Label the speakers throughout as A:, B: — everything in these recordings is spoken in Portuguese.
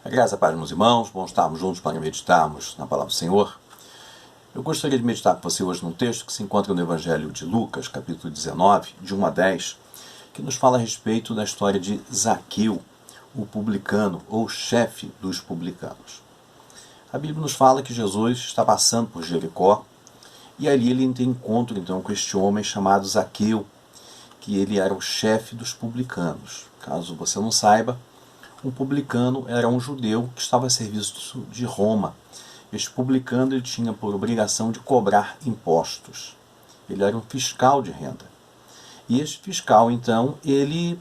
A: A graça e a paz, meus irmãos, bom estarmos juntos para meditarmos na Palavra do Senhor. Eu gostaria de meditar com você hoje num texto que se encontra no Evangelho de Lucas, capítulo 19, de 1 a 10, que nos fala a respeito da história de Zaqueu, o publicano, ou chefe dos publicanos. A Bíblia nos fala que Jesus está passando por Jericó, e ali ele tem encontro então com este homem chamado Zaqueu, que ele era o chefe dos publicanos. Caso você não saiba, um publicano era um judeu que estava a serviço de Roma. Este publicano ele tinha por obrigação de cobrar impostos. Ele era um fiscal de renda. E este fiscal, então, ele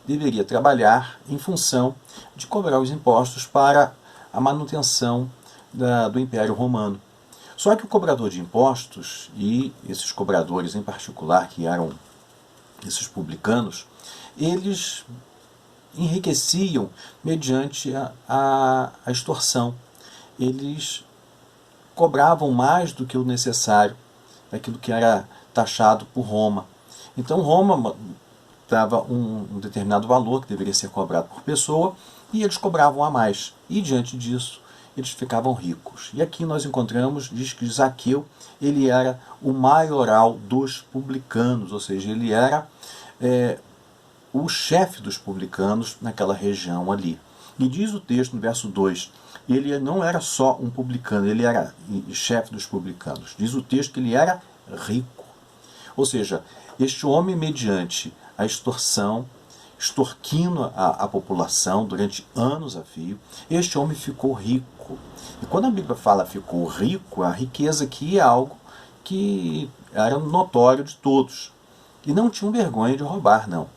A: deveria trabalhar em função de cobrar os impostos para a manutenção do Império Romano. Só que o cobrador de impostos, e esses cobradores em particular, que eram esses publicanos, eles enriqueciam mediante a extorsão. Eles cobravam mais do que o necessário, daquilo que era taxado por Roma. Então Roma dava um determinado valor que deveria ser cobrado por pessoa, e eles cobravam a mais. E diante disso, eles ficavam ricos. E aqui nós encontramos, diz que Zaqueu, ele era o maioral dos publicanos, ou seja, ele era o chefe dos publicanos naquela região ali. E diz o texto no verso 2, ele não era só um publicano, ele era chefe dos publicanos. Diz o texto que ele era rico. Ou seja, este homem, mediante a extorsão, extorquindo a população durante anos a fio, este homem ficou rico. E quando a Bíblia fala ficou rico, a riqueza aqui é algo que era notório de todos. E não tinham vergonha de roubar, não.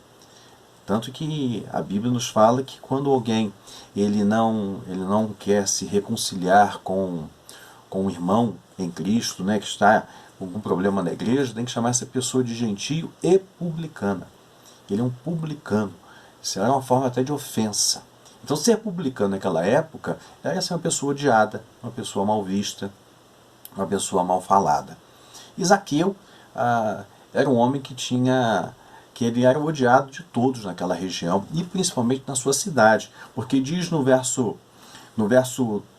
A: Tanto que a Bíblia nos fala que quando alguém ele não quer se reconciliar com um irmão em Cristo, né, que está com algum problema na igreja, tem que chamar essa pessoa de gentio e publicana. Ele é um publicano. Isso era uma forma até de ofensa. Então ser publicano naquela época era ser uma pessoa odiada, uma pessoa mal vista, uma pessoa mal falada. E Zaqueu era um homem que ele era odiado de todos naquela região, e principalmente na sua cidade, porque diz no verso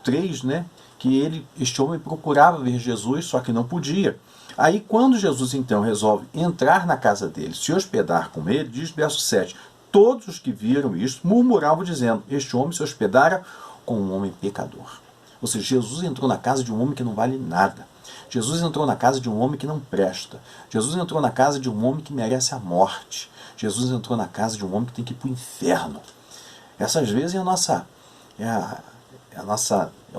A: 3, né, que este homem procurava ver Jesus, só que não podia. Aí quando Jesus então resolve entrar na casa dele, se hospedar com ele, diz no verso 7, todos os que viram isto murmuravam dizendo, este homem se hospedara com um homem pecador. Ou seja, Jesus entrou na casa de um homem que não vale nada. Jesus entrou na casa de um homem que não presta. Jesus entrou na casa de um homem que merece a morte. Jesus entrou na casa de um homem que tem que ir para o inferno. Essa às vezes é o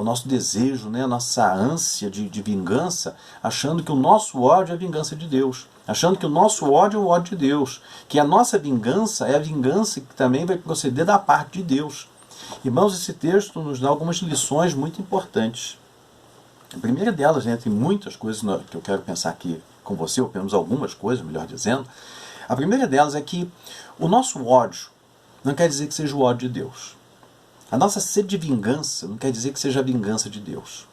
A: nosso desejo, né? A nossa ânsia de vingança, achando que o nosso ódio é a vingança de Deus. Achando que o nosso ódio é o ódio de Deus. Que a nossa vingança é a vingança que também vai proceder da parte de Deus. Irmãos, esse texto nos dá algumas lições muito importantes. A primeira delas, né, tem muitas coisas que eu quero pensar aqui com você, ou pelo menos algumas coisas, melhor dizendo. A primeira delas é que o nosso ódio não quer dizer que seja o ódio de Deus. A nossa sede de vingança não quer dizer que seja a vingança de Deus.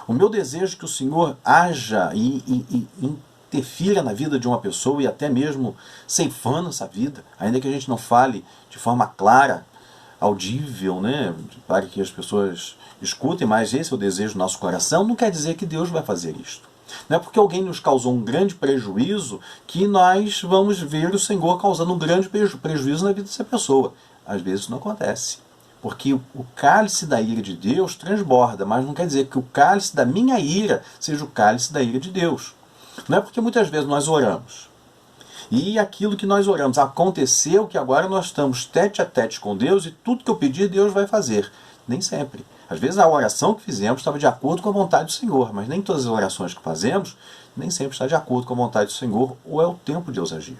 A: O meu desejo é que o Senhor haja e interfira na vida de uma pessoa, e até mesmo ceifando essa vida, ainda que a gente não fale de forma clara, audível, né, para que as pessoas escutem, mas esse é o desejo do nosso coração, não quer dizer que Deus vai fazer isto. Não é porque alguém nos causou um grande prejuízo que nós vamos ver o Senhor causando um grande prejuízo na vida dessa pessoa. Às vezes isso não acontece. Porque o cálice da ira de Deus transborda, mas não quer dizer que o cálice da minha ira seja o cálice da ira de Deus. Não é porque muitas vezes nós oramos, e aquilo que nós oramos aconteceu, que agora nós estamos tete a tete com Deus e tudo que eu pedir Deus vai fazer. Nem sempre. Às vezes a oração que fizemos estava de acordo com a vontade do Senhor, mas nem todas as orações que fazemos nem sempre está de acordo com a vontade do Senhor, ou é o tempo de Deus agir.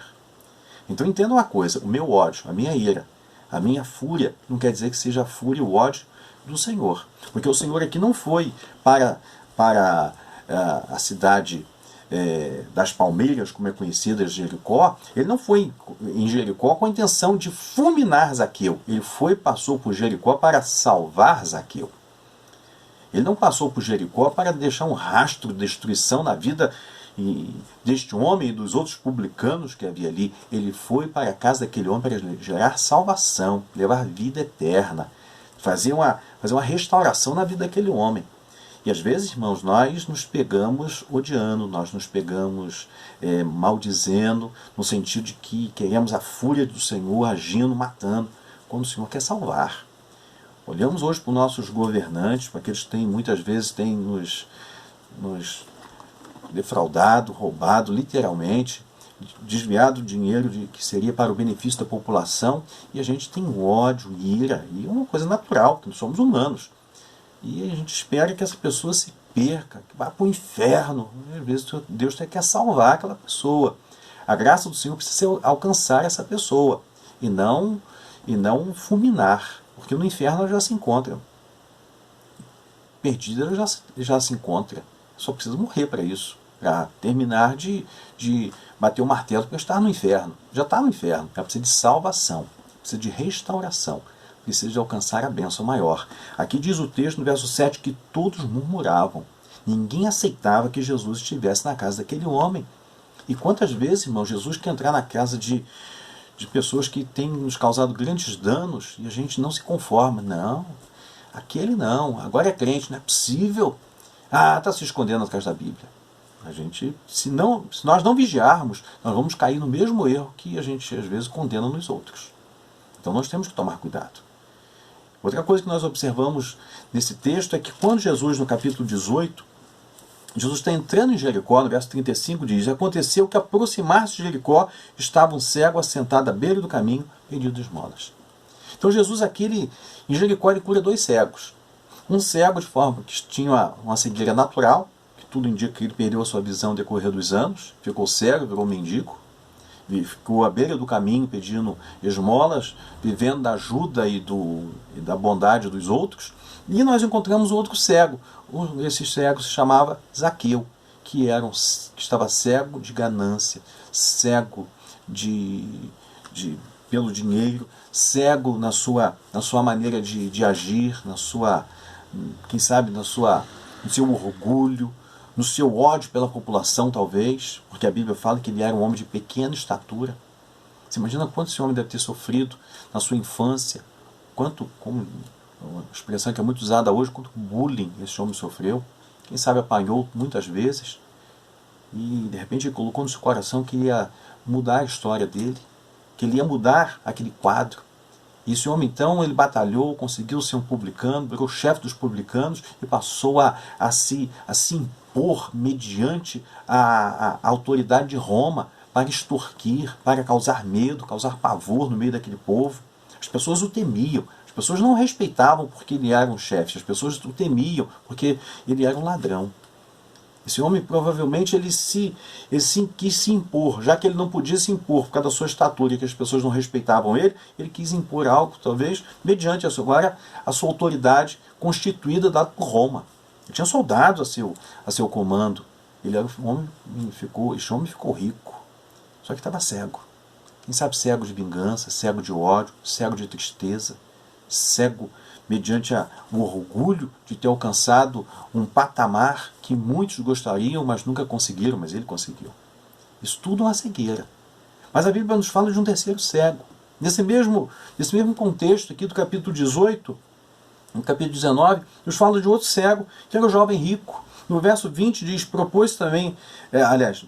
A: Então entenda uma coisa, o meu ódio, a minha ira, a minha fúria, não quer dizer que seja a fúria e o ódio do Senhor. Porque o Senhor aqui não foi para a cidade das Palmeiras, como é conhecida, Jericó. Ele não foi em Jericó com a intenção de fulminar Zaqueu. Ele passou por Jericó para salvar Zaqueu. Ele não passou por Jericó para deixar um rastro de destruição na vida deste homem e dos outros publicanos que havia ali. Ele foi para a casa daquele homem para gerar salvação, levar vida eterna, fazer fazer uma restauração na vida daquele homem. E às vezes, irmãos, nós nos pegamos odiando, nós nos pegamos maldizendo, no sentido de que queremos a fúria do Senhor agindo, matando, quando o Senhor quer salvar. Olhamos hoje para os nossos governantes, para aqueles que muitas vezes têm nos defraudado, roubado, literalmente, desviado dinheiro que seria para o benefício da população, e a gente tem ódio, ira, e é uma coisa natural, que nós somos humanos. E a gente espera que essa pessoa se perca, que vá para o inferno. Às vezes Deus quer salvar aquela pessoa. A graça do Senhor precisa alcançar essa pessoa, e não fulminar, porque no inferno ela já se encontra. Perdida ela já se encontra. Só precisa morrer para isso, para terminar de bater o martelo para estar no inferno. Já está no inferno, ela precisa de salvação, precisa de restauração, precisa de alcançar a bênção maior. Aqui diz o texto no verso 7 que todos murmuravam. Ninguém aceitava que Jesus estivesse na casa daquele homem. E quantas vezes, irmão, Jesus quer entrar na casa de pessoas que têm nos causado grandes danos e a gente não se conforma. Não, aquele não, agora é crente, não é possível. Ah, está se escondendo na casa da Bíblia. A gente, se nós não vigiarmos, nós vamos cair no mesmo erro que a gente às vezes condena nos outros. Então nós temos que tomar cuidado. Outra coisa que nós observamos nesse texto é que quando Jesus, no capítulo 18, Jesus está entrando em Jericó, no verso 35 diz: aconteceu que, aproximar-se de Jericó, estava um cego assentado à beira do caminho, pedindo esmolas. Então Jesus aqui, em Jericó, ele cura 2 cegos. Um cego de forma que tinha uma cegueira natural, que tudo indica que ele perdeu a sua visão no decorrer dos anos, ficou cego, virou mendigo, e ficou à beira do caminho pedindo esmolas, vivendo da ajuda e da bondade dos outros. E nós encontramos outro cego. Esse cego se chamava Zaqueu, que estava cego de ganância, cego pelo dinheiro, cego na sua maneira de agir, quem sabe no seu orgulho, no seu ódio pela população, talvez, porque a Bíblia fala que ele era um homem de pequena estatura. Você imagina quanto esse homem deve ter sofrido na sua infância, como uma expressão que é muito usada hoje, quanto bullying esse homem sofreu. Quem sabe apanhou muitas vezes, e de repente ele colocou no seu coração que ia mudar a história dele, que ele ia mudar aquele quadro. E esse homem, então, ele batalhou, conseguiu ser um publicano, virou chefe dos publicanos e passou a se impor mediante a autoridade de Roma para extorquir, para causar medo, causar pavor no meio daquele povo. As pessoas o temiam, as pessoas não o respeitavam porque ele era um chefe, as pessoas o temiam porque ele era um ladrão. Esse homem provavelmente ele quis se impor, já que ele não podia se impor por causa da sua estatura e que as pessoas não respeitavam ele quis impor algo, talvez, mediante a sua autoridade constituída dada por Roma. Ele tinha soldados a seu comando. Esse homem ficou rico, só que estava cego. Quem sabe cego de vingança, cego de ódio, cego de tristeza, cego mediante o orgulho de ter alcançado um patamar que muitos gostariam, mas nunca conseguiram, mas ele conseguiu. Isso tudo é uma cegueira. Mas a Bíblia nos fala de um terceiro cego. Nesse mesmo contexto aqui do capítulo 18, no capítulo 19, nos fala de outro cego, que era o jovem rico. No verso 20 diz, propôs também,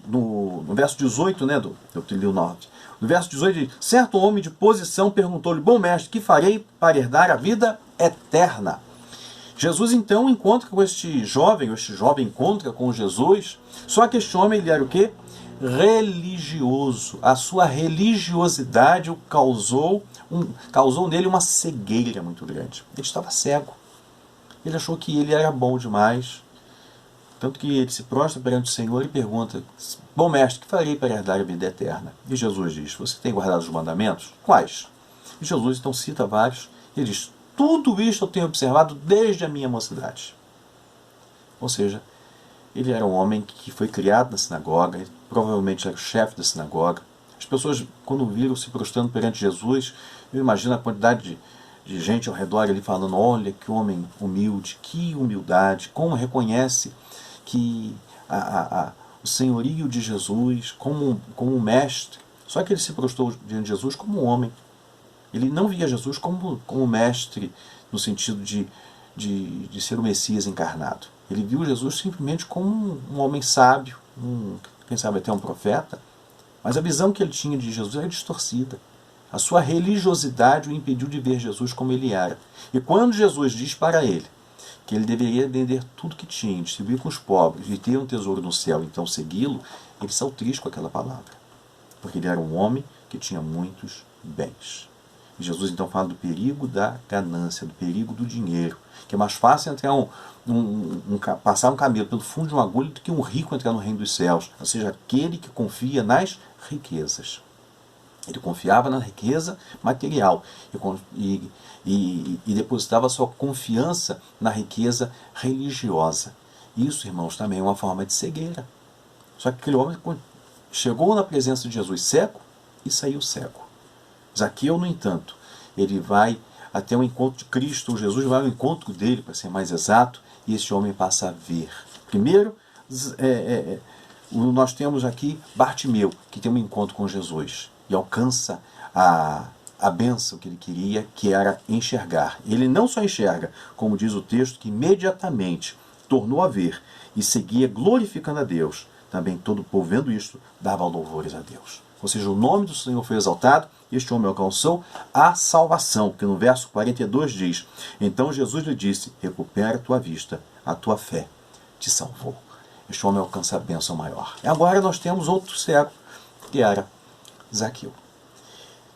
A: no verso 18, eu li o 9, no verso 18 diz, certo homem de posição perguntou-lhe, bom mestre, que farei para herdar a vida eterna? Jesus então encontra com este jovem encontra com Jesus, só que este homem ele era o quê? Religioso. A sua religiosidade causou nele uma cegueira muito grande. Ele estava cego. Ele achou que ele era bom demais. Tanto que ele se prostra perante o Senhor e pergunta, bom mestre, que farei para herdar a vida eterna? E Jesus diz, você tem guardado os mandamentos? Quais? E Jesus então cita vários. Ele diz, tudo isto eu tenho observado desde a minha mocidade. Ou seja, ele era um homem que foi criado na sinagoga, ele provavelmente era o chefe da sinagoga. As pessoas, quando viram se prostrando perante Jesus, eu imagino a quantidade de gente ao redor ali falando, olha que homem humilde, que humildade, como reconhece que o senhorio de Jesus como um mestre. Só que ele se prostrou diante de Jesus como um homem. Ele não via Jesus como mestre no sentido de de ser o Messias encarnado. Ele viu Jesus simplesmente como um homem sábio, quem sabe até um profeta, mas a visão que ele tinha de Jesus era distorcida. A sua religiosidade o impediu de ver Jesus como ele era. E quando Jesus diz para ele que ele deveria vender tudo que tinha, distribuir com os pobres e ter um tesouro no céu, então segui-lo, ele saiu triste com aquela palavra. Porque ele era um homem que tinha muitos bens. E Jesus então fala do perigo da ganância, do perigo do dinheiro. Que é mais fácil entrar passar um camelo pelo fundo de uma agulha do que um rico entrar no reino dos céus. Ou seja, aquele que confia nas riquezas. Ele confiava na riqueza material e depositava sua confiança na riqueza religiosa. Isso, irmãos, também é uma forma de cegueira. Só que aquele homem chegou na presença de Jesus cego e saiu cego. Zaqueu, no entanto, ele vai até o encontro de Cristo, Jesus vai ao encontro dele, para ser mais exato, e esse homem passa a ver. Primeiro, nós temos aqui Bartimeu, que tem um encontro com Jesus e alcança a bênção que ele queria, que era enxergar. Ele não só enxerga, como diz o texto, que imediatamente tornou a ver e seguia glorificando a Deus. Também todo o povo, vendo isto, dava louvores a Deus. Ou seja, o nome do Senhor foi exaltado, e este homem alcançou a salvação, que no verso 42 diz: então Jesus lhe disse, recupera a tua vista, a tua fé te salvou. Este homem alcança a bênção maior. E agora nós temos outro cego, que era Zaqueu.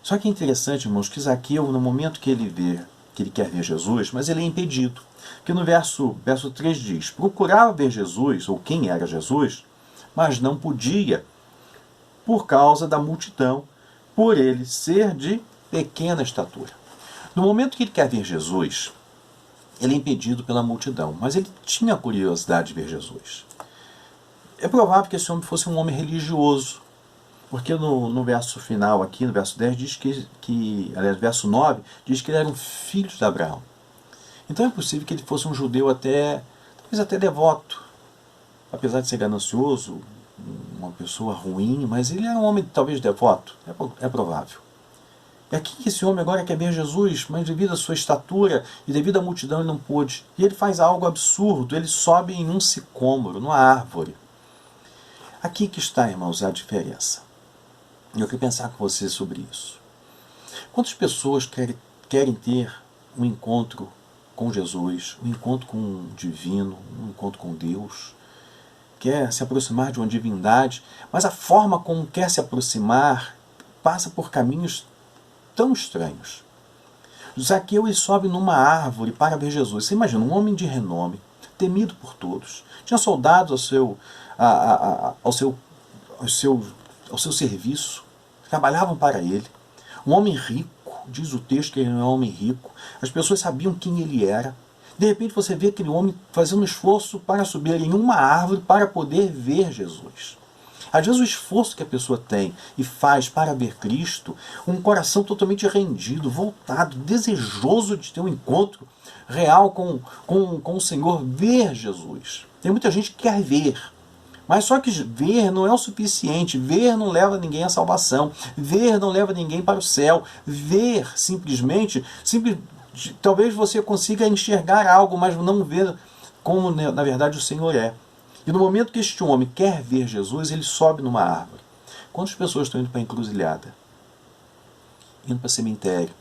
A: Só que é interessante, irmãos, que Zaqueu, no momento que ele quer ver Jesus, mas ele é impedido. Porque no verso 3 diz, procurava ver Jesus, ou quem era Jesus, mas não podia, por causa da multidão, por ele ser de pequena estatura. No momento que ele quer ver Jesus, ele é impedido pela multidão, mas ele tinha curiosidade de ver Jesus. É provável que esse homem fosse um homem religioso, porque no verso final aqui, no verso 10, diz aliás, verso 9, diz que ele era um filho de Abraão. Então é possível que ele fosse um judeu talvez até devoto, apesar de ser ganancioso, uma pessoa ruim, mas ele era um homem talvez devoto, é provável. E aqui esse homem agora quer ver Jesus, mas devido à sua estatura e devido à multidão ele não pôde. E ele faz algo absurdo, ele sobe em um sicômoro, numa árvore. Aqui que está, irmãos, a diferença. E eu queria pensar com você sobre isso. Quantas pessoas querem ter um encontro com Jesus, um encontro com o divino, um encontro com Deus, quer se aproximar de uma divindade, mas a forma como quer se aproximar passa por caminhos tão estranhos. Zaqueu ele sobe numa árvore para ver Jesus. Você imagina, um homem de renome, temido por todos, tinha soldados ao seu serviço, trabalhavam para ele. Um homem rico, diz o texto que ele era um homem rico, as pessoas sabiam quem ele era. De repente você vê aquele homem fazendo um esforço para subir em uma árvore para poder ver Jesus. Às vezes o esforço que a pessoa tem e faz para ver Cristo, um coração totalmente rendido, voltado, desejoso de ter um encontro real com o Senhor, ver Jesus. Tem muita gente que quer ver, mas só que ver não é o suficiente. Ver não leva ninguém à salvação. Ver não leva ninguém para o céu. Ver simplesmente talvez você consiga enxergar algo, mas não ver como na verdade o Senhor é. E no momento que este homem quer ver Jesus, ele sobe numa árvore. Quantas pessoas estão indo para a encruzilhada? Indo para o cemitério.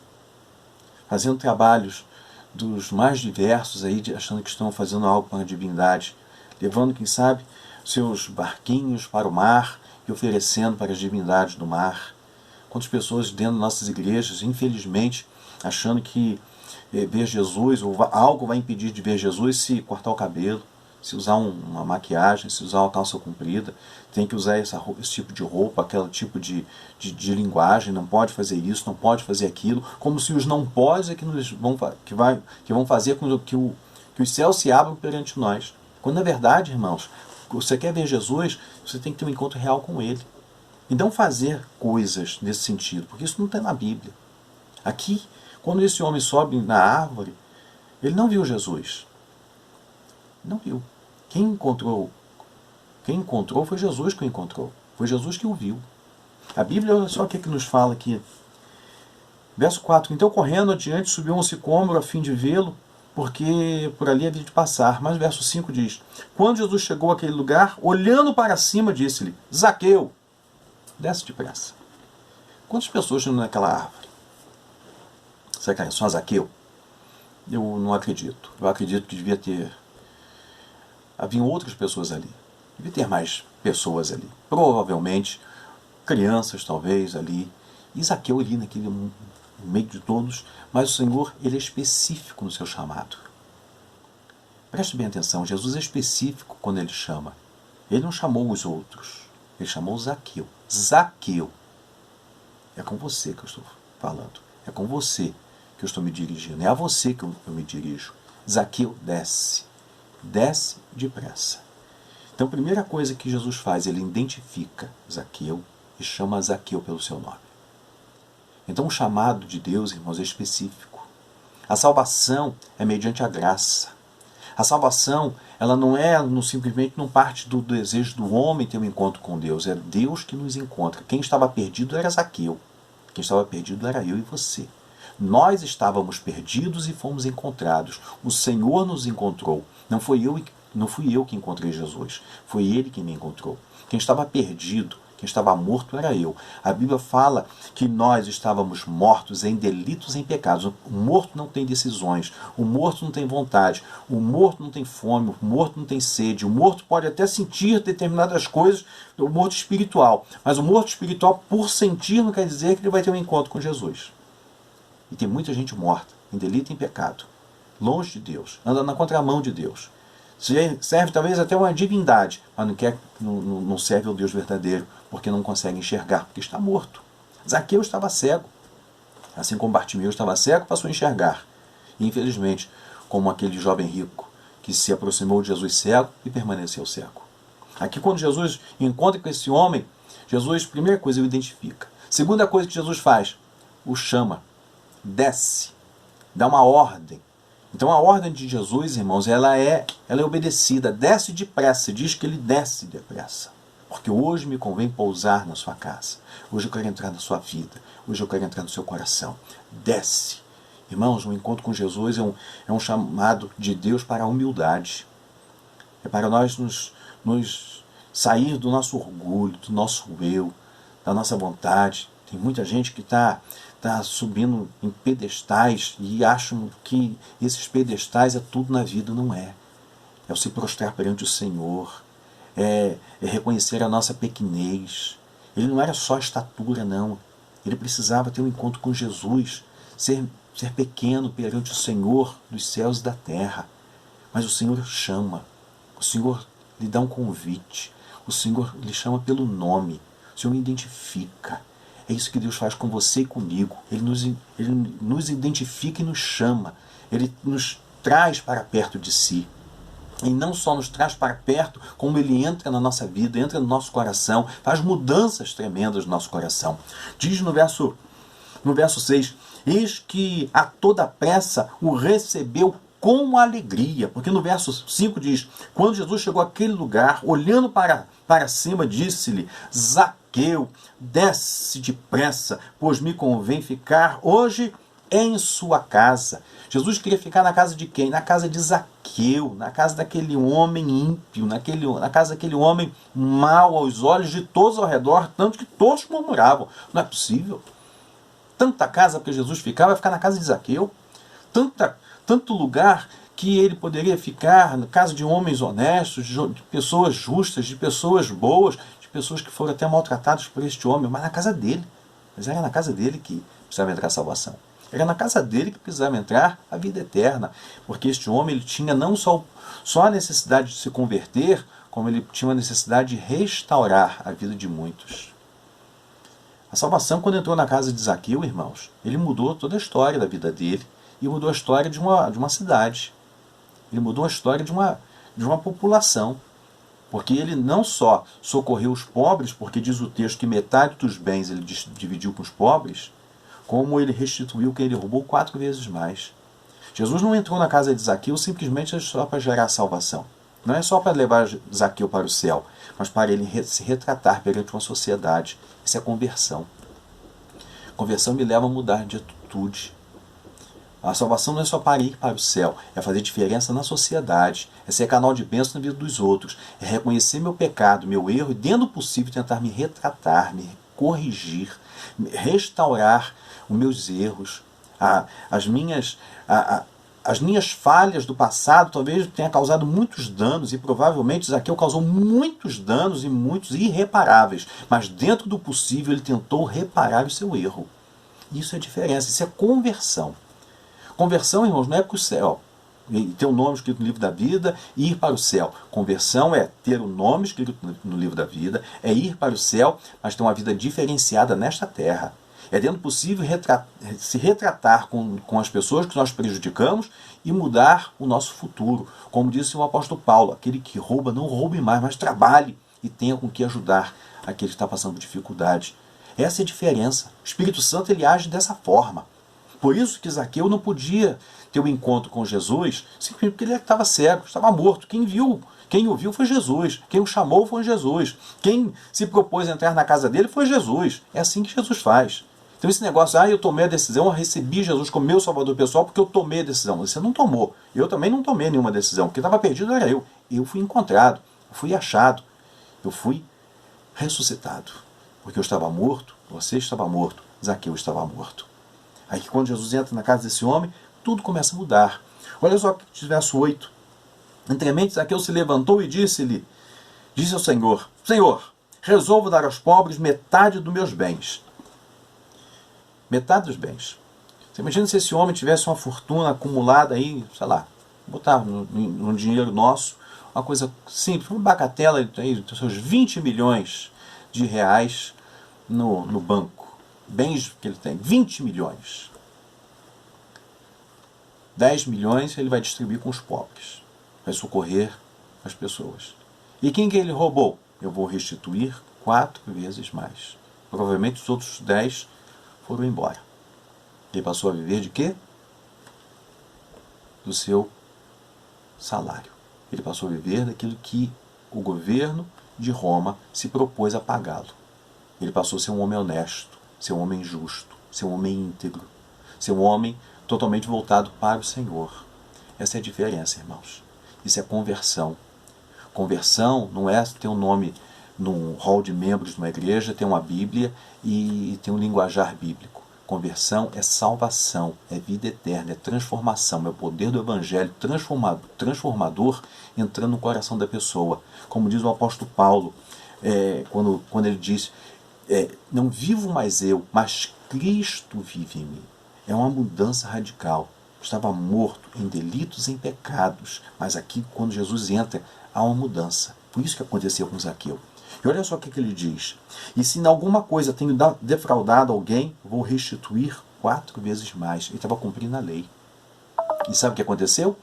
A: Fazendo trabalhos dos mais diversos, aí, achando que estão fazendo algo para a divindade. Levando, quem sabe, seus barquinhos para o mar e oferecendo para as divindades do mar. Quantas pessoas dentro das nossas igrejas, infelizmente, achando que ver Jesus, ou algo vai impedir de ver Jesus se cortar o cabelo, se usar uma maquiagem, se usar uma calça comprida, tem que usar esse tipo de roupa, aquele tipo de linguagem, não pode fazer isso, não pode fazer aquilo, como se os não pode é que vão fazer com que os céus se abram perante nós. Quando na verdade, irmãos, você quer ver Jesus, você tem que ter um encontro real com Ele. E não fazer coisas nesse sentido, porque isso não está na Bíblia. Aqui, quando esse homem sobe na árvore, ele não viu Jesus. Não viu. Quem encontrou foi Jesus que o encontrou. Foi Jesus que o viu. A Bíblia, olha só o que nos fala aqui. Verso 4. Então, correndo adiante, subiu um sicômoro a fim de vê-lo, porque por ali havia de passar. Mas o verso 5 diz: quando Jesus chegou àquele lugar, olhando para cima, disse-lhe: Zaqueu, desce depressa. Quantas pessoas tinham naquela árvore? Será que era só Zaqueu? Eu não acredito. Eu acredito que devia ter... haviam outras pessoas ali. Devia ter mais pessoas ali. Provavelmente crianças, talvez, ali. E Zaqueu ali naquele meio de todos. Mas o Senhor, ele é específico no seu chamado. Preste bem atenção. Jesus é específico quando ele chama. Ele não chamou os outros. Ele chamou Zaqueu. Zaqueu. É com você que eu estou falando. É com você que eu estou me dirigindo. É a você que eu me dirijo. Zaqueu, desce. Desce depressa. Então, a primeira coisa que Jesus faz, ele identifica Zaqueu e chama Zaqueu pelo seu nome. Então, o chamado de Deus, irmãos, é específico. A salvação é mediante a graça. A salvação, ela não é simplesmente não parte do desejo do homem ter um encontro com Deus. É Deus que nos encontra. Quem estava perdido era Zaqueu. Quem estava perdido era eu e você. Nós estávamos perdidos e fomos encontrados. O Senhor nos encontrou. Não fui eu que encontrei Jesus. Foi Ele que me encontrou. Quem estava perdido, quem estava morto era eu. A Bíblia fala que nós estávamos mortos em delitos e em pecados. O morto não tem decisões. O morto não tem vontade. O morto não tem fome. O morto não tem sede. O morto pode até sentir determinadas coisas. O morto espiritual. Mas o morto espiritual, por sentir, não quer dizer que ele vai ter um encontro com Jesus. E tem muita gente morta, em delito e em pecado, longe de Deus, anda na contramão de Deus. Serve talvez até uma divindade, mas não serve ao Deus verdadeiro, porque não consegue enxergar, porque está morto. Zaqueu estava cego. Assim como Bartimeu estava cego, passou a enxergar. E infelizmente, como aquele jovem rico, que se aproximou de Jesus cego e permaneceu cego. Aqui quando Jesus encontra com esse homem, Jesus, primeira coisa, o identifica. Segunda coisa que Jesus faz, o chama. Desce, dá uma ordem. Então a ordem de Jesus, irmãos, ela é obedecida. Desce depressa, diz que ele desce depressa. Porque hoje me convém pousar na sua casa. Hoje eu quero entrar na sua vida. Hoje eu quero entrar no seu coração. Desce. Irmãos, um encontro com Jesus é um chamado de Deus para a humildade. É para nós nos sair do nosso orgulho, do nosso eu, da nossa vontade. Tem muita gente que está subindo em pedestais e acham que esses pedestais é tudo na vida. Não é. É o se prostrar perante o Senhor. É reconhecer a nossa pequenez. Ele não era só estatura, não. Ele precisava ter um encontro com Jesus. Ser pequeno perante o Senhor dos céus e da terra. Mas o Senhor chama. O Senhor lhe dá um convite. O Senhor lhe chama pelo nome. O Senhor identifica. É isso que Deus faz com você e comigo. Ele nos identifica e nos chama. Ele nos traz para perto de si. E não só nos traz para perto, como ele entra na nossa vida, entra no nosso coração, faz mudanças tremendas no nosso coração. Diz no verso 6, eis que a toda pressa o recebeu com alegria. Porque no verso 5 diz, quando Jesus chegou àquele lugar, olhando para cima, disse-lhe, Zaqueu, desce depressa, pois me convém ficar hoje em sua casa. Jesus queria ficar na casa de quem? Na casa de Zaqueu, na casa daquele homem ímpio, na casa daquele homem mau aos olhos de todos ao redor, tanto que todos murmuravam. Não é possível. Tanta casa que Jesus ficava, vai ficar na casa de Zaqueu. Tanto lugar que ele poderia ficar na casa de homens honestos, de pessoas justas, de pessoas boas, de pessoas que foram até maltratadas por este homem, mas na casa dele. Mas era na casa dele que precisava entrar a salvação. Era na casa dele que precisava entrar a vida eterna. Porque este homem ele tinha não só a necessidade de se converter, como ele tinha a necessidade de restaurar a vida de muitos. A salvação, quando entrou na casa de Zaqueu, irmãos, ele mudou toda a história da vida dele e mudou a história de uma cidade. Ele mudou a história de uma população. Porque ele não só socorreu os pobres, porque diz o texto que metade dos bens ele dividiu com os pobres, como ele restituiu quem ele roubou 4 vezes mais. Jesus não entrou na casa de Zaqueu simplesmente só para gerar salvação. Não é só para levar Zaqueu para o céu, mas para ele se retratar perante uma sociedade. Isso é conversão. Conversão me leva a mudar de atitude. A salvação não é só para ir para o céu, é fazer diferença na sociedade, é ser canal de bênção na vida dos outros, é reconhecer meu pecado, meu erro e, dentro do possível, tentar me retratar, me corrigir, restaurar os meus erros, as minhas falhas do passado talvez tenha causado muitos danos, e provavelmente Zaqueu causou muitos danos e muitos irreparáveis, mas dentro do possível ele tentou reparar o seu erro. Isso é diferença, isso é conversão. Conversão, irmãos, não é para o céu, ter o nome escrito no livro da vida e ir para o céu. Conversão é ter o nome escrito no livro da vida, é ir para o céu, mas ter uma vida diferenciada nesta terra. É, dentro do possível, se retratar com as pessoas que nós prejudicamos e mudar o nosso futuro. Como disse o apóstolo Paulo, aquele que rouba, não roube mais, mas trabalhe e tenha com que ajudar aquele que está passando por dificuldade. Essa é a diferença. O Espírito Santo ele age dessa forma. Por isso que Zaqueu não podia ter um encontro com Jesus, simplesmente porque ele estava cego, estava morto. Quem o viu foi Jesus. Quem o chamou foi Jesus. Quem se propôs a entrar na casa dele foi Jesus. É assim que Jesus faz. Então esse negócio, eu tomei a decisão, eu recebi Jesus como meu salvador pessoal porque eu tomei a decisão. Você não tomou. Eu também não tomei nenhuma decisão. Quem estava perdido era eu. Eu fui encontrado, eu fui achado, eu fui ressuscitado. Porque eu estava morto, você estava morto, Zaqueu estava morto. Aí que quando Jesus entra na casa desse homem, tudo começa a mudar. Olha só o verso 8. Entremente Zaqueu se levantou e disse ao Senhor, Senhor, resolvo dar aos pobres metade dos meus bens. Metade dos bens. Você imagina se esse homem tivesse uma fortuna acumulada aí, sei lá, botar no dinheiro nosso, uma coisa simples, uma bagatela aí, dos seus 20 milhões de reais no banco. Bens que ele tem, 20 milhões. 10 milhões ele vai distribuir com os pobres. Vai socorrer as pessoas. E quem que ele roubou? Eu vou restituir 4 vezes mais. Provavelmente os outros 10 foram embora. Ele passou a viver de quê? Do seu salário. Ele passou a viver daquilo que o governo de Roma se propôs a pagá-lo. Ele passou a ser um homem honesto, ser um homem justo, ser um homem íntegro, ser um homem totalmente voltado para o Senhor. Essa é a diferença, irmãos. Isso é conversão. Conversão não é ter um nome num hall de membros de uma igreja, ter uma Bíblia e ter um linguajar bíblico. Conversão é salvação, é vida eterna, é transformação, é o poder do Evangelho transformador entrando no coração da pessoa. Como diz o apóstolo Paulo, quando ele diz, não vivo mais eu, mas Cristo vive em mim. É uma mudança radical. Estava morto em delitos e em pecados, mas aqui, quando Jesus entra, há uma mudança. Por isso que aconteceu com Zaqueu. E olha só o que ele diz. E se em alguma coisa tenho defraudado alguém, vou restituir 4 vezes mais. Ele estava cumprindo a lei. E sabe o que aconteceu?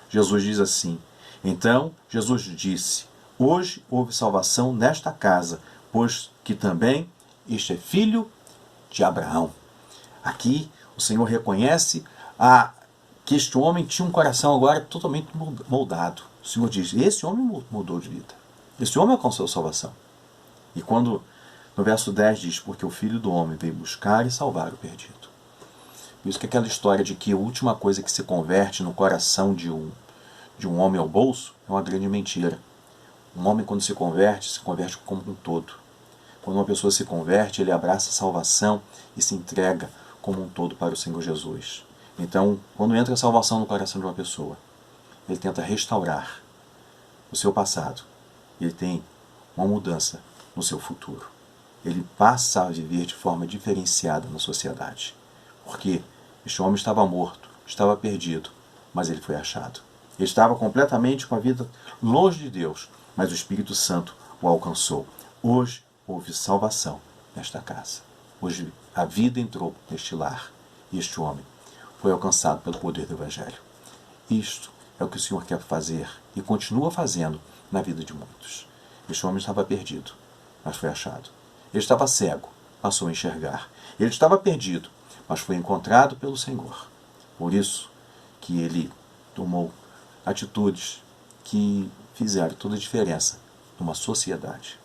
A: Jesus diz assim, então Jesus disse, hoje houve salvação nesta casa, pois que também este é filho de Abraão. Aqui o Senhor reconhece que este homem tinha um coração agora totalmente moldado. O Senhor diz, esse homem mudou de vida. Esse homem alcançou a salvação. E quando no verso 10 diz, porque o Filho do Homem veio buscar e salvar o perdido. Por isso que aquela história de que a última coisa que se converte no coração de um homem ao bolso é uma grande mentira. Um homem, quando se converte como um todo. Quando uma pessoa se converte, ele abraça a salvação e se entrega como um todo para o Senhor Jesus. Então, quando entra a salvação no coração de uma pessoa, ele tenta restaurar o seu passado. Ele tem uma mudança no seu futuro. Ele passa a viver de forma diferenciada na sociedade. Porque este homem estava morto, estava perdido, mas ele foi achado. Ele estava completamente com a vida longe de Deus, mas o Espírito Santo o alcançou. Hoje houve salvação nesta casa. Hoje a vida entrou neste lar e este homem foi alcançado pelo poder do Evangelho. Isto é o que o Senhor quer fazer e continua fazendo na vida de muitos. Este homem estava perdido, mas foi achado. Ele estava cego, passou a enxergar. Ele estava perdido, mas foi encontrado pelo Senhor. Por isso que ele tomou atitudes que fizeram toda a diferença numa sociedade.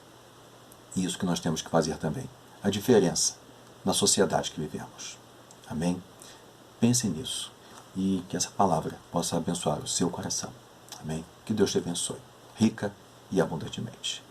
A: E isso que nós temos que fazer também. A diferença na sociedade que vivemos. Amém? Pense nisso. e que essa palavra possa abençoar o seu coração. Amém? Que Deus te abençoe, rica e abundantemente.